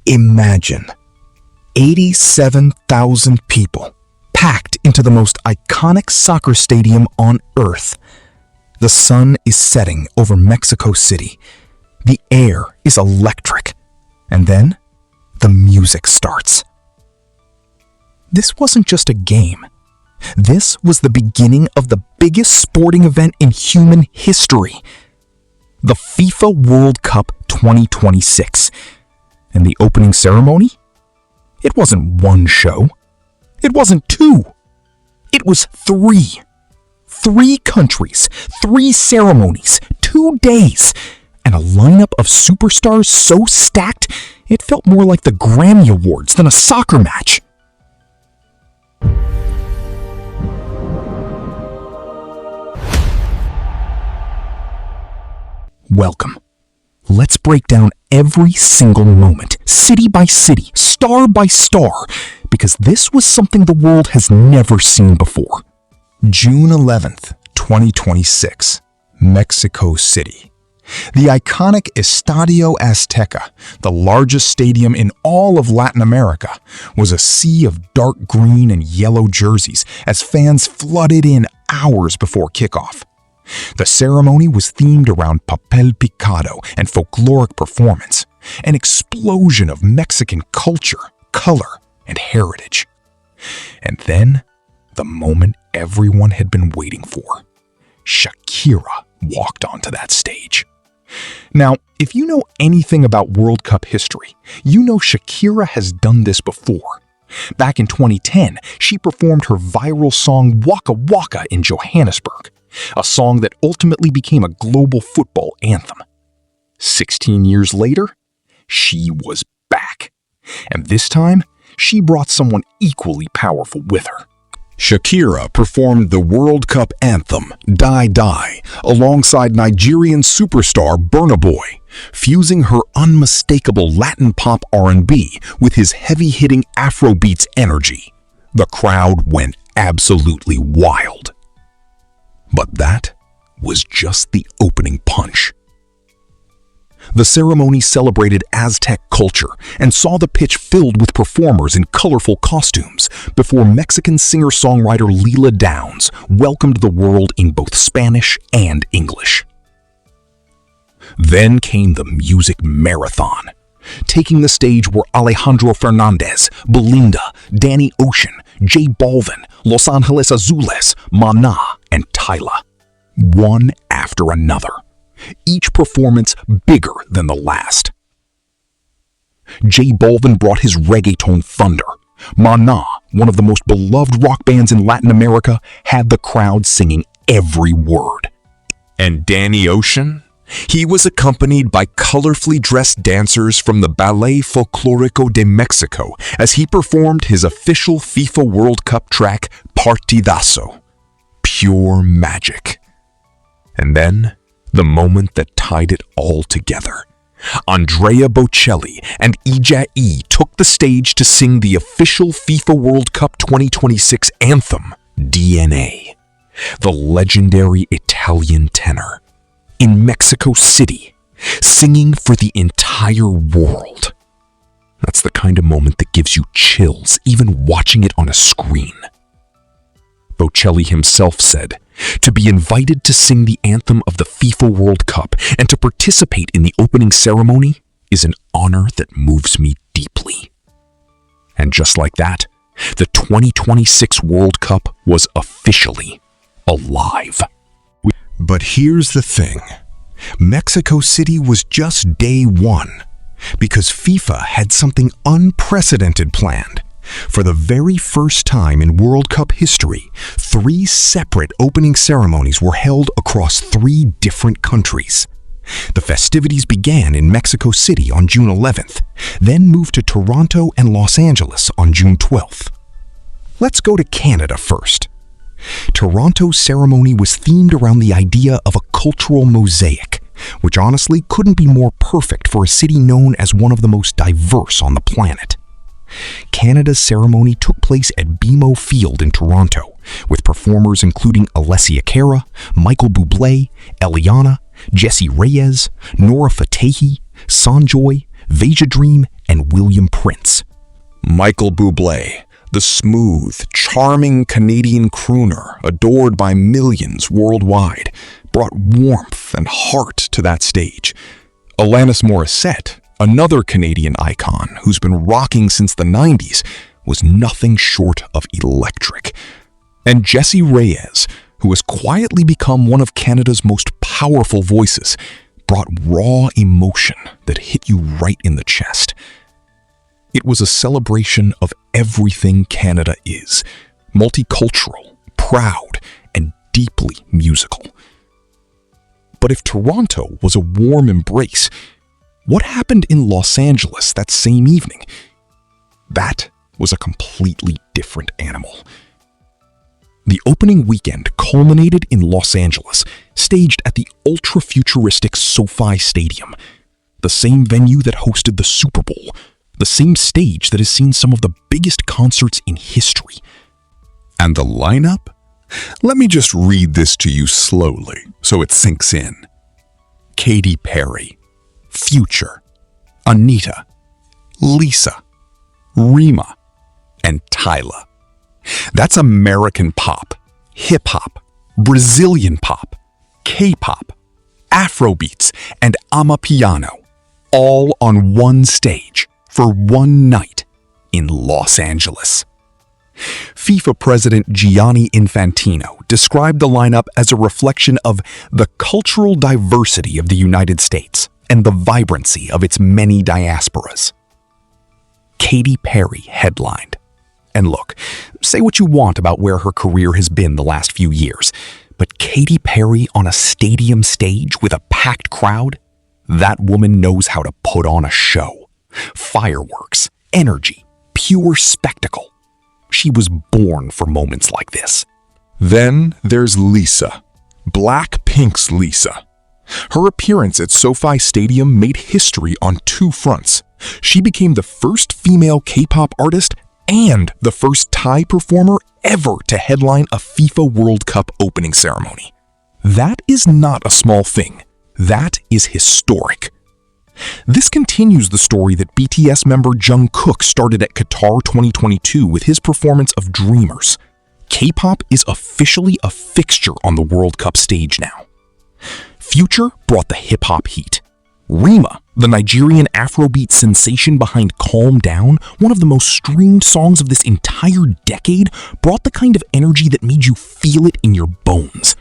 Imagine 87,000 people packed into the most iconic soccer stadium on earth. The sun is setting over Mexico City. The air is electric. And then the music starts. This wasn't just a game. This was the beginning of the biggest sporting event in human history. The FIFA World Cup 2026. And the opening ceremony? It wasn't one show. It wasn't two. It was three. 3 countries, 3 ceremonies, 2 days, and a lineup of superstars so stacked it felt more like the Grammy Awards than a soccer match. Welcome. Let's break down every single moment, city by city, star by star, because this was something the world has never seen before. June 11th, 2026, Mexico City. The iconic Estadio Azteca, the largest stadium in all of Latin America, was a sea of dark green and yellow jerseys as fans flooded in hours before kickoff. The ceremony was themed around papel picado and folkloric performance, an explosion of Mexican culture, color, and heritage. And then, the moment everyone had been waiting for. Shakira walked onto that stage. Now, if you know anything about World Cup history, you know Shakira has done this before. Back in 2010, she performed her viral song Waka Waka in Johannesburg, a song that ultimately became a global football anthem. 16 years later, she was back. And this time, she brought someone equally powerful with her. Shakira performed the World Cup anthem, Die Die, alongside Nigerian superstar Burna Boy, fusing her unmistakable Latin pop R&B with his heavy-hitting Afrobeats energy. The crowd went absolutely wild. But that was just the opening punch. The ceremony celebrated Aztec culture and saw the pitch filled with performers in colorful costumes before Mexican singer-songwriter Lila Downs welcomed the world in both Spanish and English. Then came the music marathon. Taking the stage were Alejandro Fernandez, Belinda, Danny Ocean, J Balvin, Los Angeles Azules, Maná, and Tyla. One after another. Each performance bigger than the last. J Balvin brought his reggaeton thunder. Maná, one of the most beloved rock bands in Latin America, had the crowd singing every word. And Danny Ocean? He was accompanied by colorfully dressed dancers from the Ballet Folclórico de Mexico as he performed his official FIFA World Cup track, Partidazo. Pure magic. And then, the moment that tied it all together. Andrea Bocelli and E took the stage to sing the official FIFA World Cup 2026 anthem, DNA. The legendary Italian tenor. In Mexico City, singing for the entire world. That's the kind of moment that gives you chills even watching it on a screen. Bocelli himself said, to be invited to sing the anthem of the FIFA World Cup and to participate in the opening ceremony is an honor that moves me deeply. And just like that, the 2026 World Cup was officially alive. But here's the thing. Mexico City was just day one, because FIFA had something unprecedented planned. For the very first time in World Cup history, 3 separate opening ceremonies were held across 3 different countries. The festivities began in Mexico City on June 11th, then moved to Toronto and Los Angeles on June 12th. Let's go to Canada first. Toronto's ceremony was themed around the idea of a cultural mosaic, which honestly couldn't be more perfect for a city known as one of the most diverse on the planet. Canada's ceremony took place at BMO Field in Toronto, with performers including Alessia Cara, Michael Bublé, Eliana, Jessie Reyez, Nora Fatehi, Sanjoy, Veja Dream, and William Prince. Michael Bublé, the smooth, charming Canadian crooner adored by millions worldwide, brought warmth and heart to that stage. Alanis Morissette, another Canadian icon who's been rocking since the 90s, was nothing short of electric. And Jessie Reyez, who has quietly become one of Canada's most powerful voices, brought raw emotion that hit you right in the chest. It was a celebration of everything Canada is: multicultural, proud, and deeply musical. But if Toronto was a warm embrace, what happened in Los Angeles that same evening? That was a completely different animal. The opening weekend culminated in Los Angeles, staged at the ultra-futuristic SoFi Stadium, the same venue that hosted the Super Bowl, the same stage that has seen some of the biggest concerts in history. And the lineup? Let me just read this to you slowly so it sinks in. Katy Perry, Future, Anitta, Lisa, Rema, and Tyla. That's American pop, hip-hop, Brazilian pop, K-pop, Afrobeats, and Amapiano, all on one stage for one night in Los Angeles. FIFA President Gianni Infantino described the lineup as a reflection of the cultural diversity of the United States and the vibrancy of its many diasporas. Katy Perry headlined. And look, say what you want about where her career has been the last few years, but Katy Perry on a stadium stage with a packed crowd? That woman knows how to put on a show. Fireworks, energy, pure spectacle. She was born for moments like this. Then there's Lisa, Blackpink's Lisa. Her appearance at SoFi Stadium made history on two fronts. She became the first female K-pop artist and the first Thai performer ever to headline a FIFA World Cup opening ceremony. That is not a small thing. That is historic. This continues the story that BTS member Jungkook started at Qatar 2022 with his performance of Dreamers. K-pop is officially a fixture on the World Cup stage now. Future brought the hip-hop heat. Rema, the Nigerian Afrobeat sensation behind Calm Down, one of the most streamed songs of this entire decade, brought the kind of energy that made you feel it in your bones.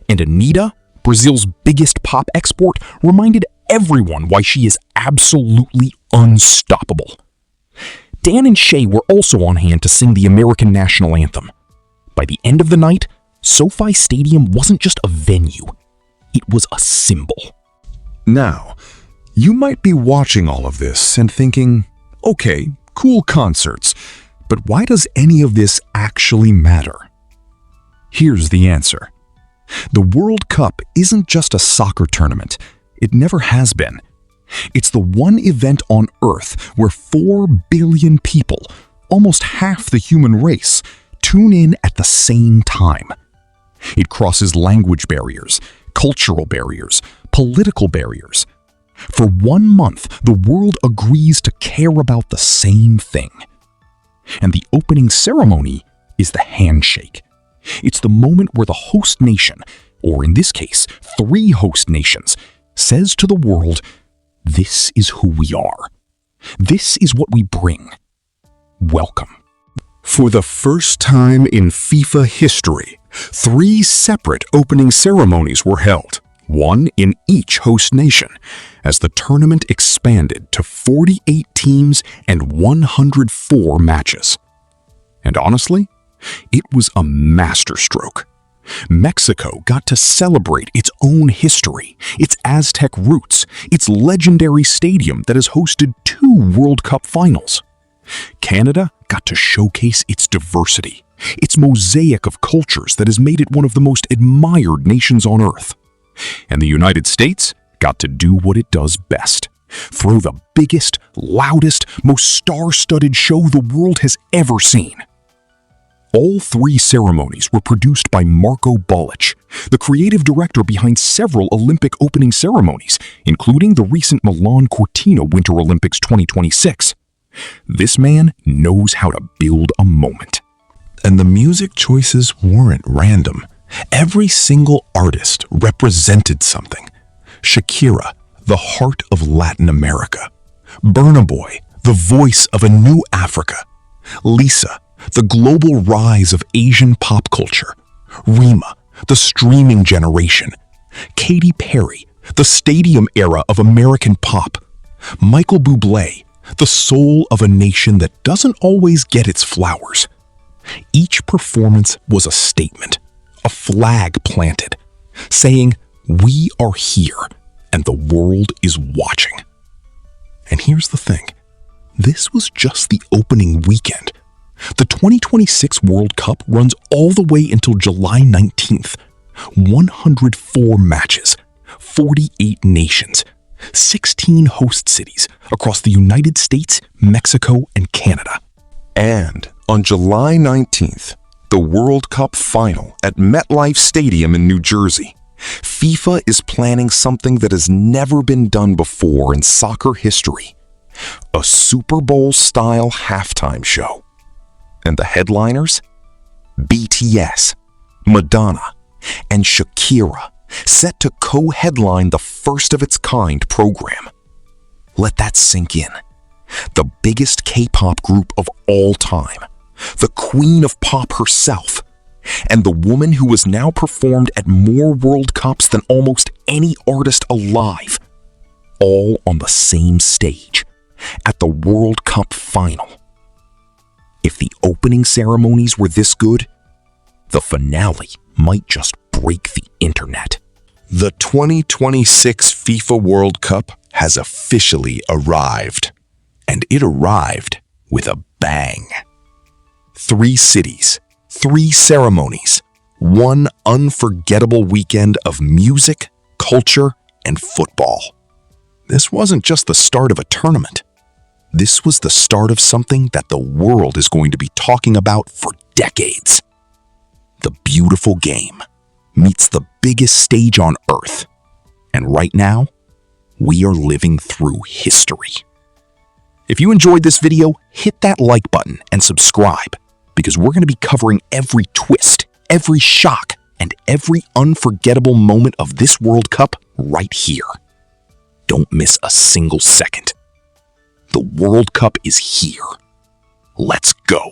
And Anitta, Brazil's biggest pop export, reminded everyone why she is absolutely unstoppable. Dan and Shay were also on hand to sing the American national anthem. By the end of the night, SoFi Stadium wasn't just a venue, it was a symbol. Now, you might be watching all of this and thinking, okay, cool concerts, but why does any of this actually matter? Here's the answer. The World Cup isn't just a soccer tournament. It never has been. It's the one event on Earth where 4 billion people, almost half the human race, tune in at the same time. It crosses language barriers, cultural barriers, political barriers. For 1 month, the world agrees to care about the same thing. And the opening ceremony is the handshake. It's the moment where the host nation, or in this case, 3 host nations, says to the world, this is who we are. This is what we bring. Welcome. For the first time in FIFA history, 3 separate opening ceremonies were held, one in each host nation, as the tournament expanded to 48 teams and 104 matches. And honestly, it was a masterstroke. Mexico got to celebrate its own history, its Aztec roots, its legendary stadium that has hosted 2 World Cup finals. Canada got to showcase its diversity, its mosaic of cultures that has made it one of the most admired nations on Earth. And the United States got to do what it does best: throw the biggest, loudest, most star-studded show the world has ever seen. All three ceremonies were produced by Marko Balic, the creative director behind several Olympic opening ceremonies, including the recent Milan Cortina Winter Olympics 2026. This man knows how to build a moment. And the music choices weren't random. Every single artist represented something. Shakira, the heart of Latin America. Burna Boy, the voice of a new Africa. Lisa, the global rise of Asian pop culture. Rema, the streaming generation. Katy Perry, the stadium era of American pop. Michael Bublé, the soul of a nation that doesn't always get its flowers. Each performance was a statement, a flag planted, saying, "We are here, and the world is watching." And here's the thing, this was just the opening weekend. The 2026 World Cup runs all the way until July 19th. 104 matches, 48 nations, 16 host cities across the United States, Mexico, and Canada. And on July 19th, the World Cup final at MetLife Stadium in New Jersey, FIFA is planning something that has never been done before in soccer history. A Super Bowl-style halftime show. And the headliners? BTS, Madonna, and Shakira, set to co-headline the first-of-its-kind program. Let that sink in. The biggest K-pop group of all time, the queen of pop herself, and the woman who has now performed at more World Cups than almost any artist alive, all on the same stage, at the World Cup final. If the opening ceremonies were this good, the finale might just break the internet. The 2026 FIFA World Cup has officially arrived. And it arrived with a bang. 3 cities, 3 ceremonies, 1 unforgettable weekend of music, culture, and football. This wasn't just the start of a tournament. This was the start of something that the world is going to be talking about for decades. The beautiful game meets the biggest stage on Earth. And right now, we are living through history. If you enjoyed this video, hit that like button and subscribe, because we're going to be covering every twist, every shock, and every unforgettable moment of this World Cup right here. Don't miss a single second. The World Cup is here. Let's go.